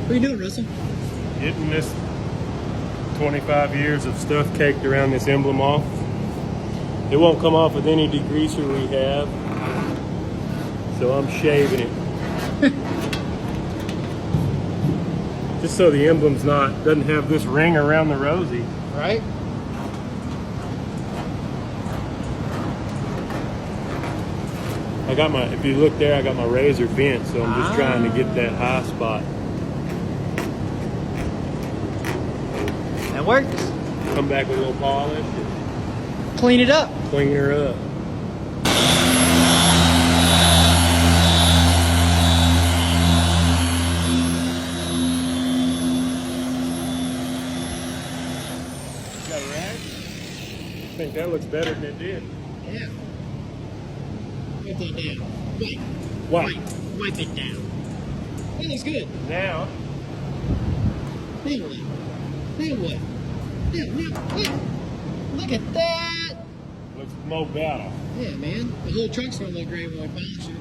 What are you doing, Russell? Getting this 25 years of stuff caked around this emblem off. It won't come off with any degreaser we have, so I'm shaving it. Just so the emblem's doesn't have this ring around the rosy. Right? I got my, if you look there, I got my razor bent, so I'm just trying to get that high spot. That works. Come back with a little polish, Clean it up. clean her up. Got a rag? I think that looks better than it did. Yeah. Wipe that down. Wipe. Wipe it down. That looks good. Now, Now what? Now what? Now. Look at that. looks more better. Yeah, man. The whole truck's gonna look great when we polish it.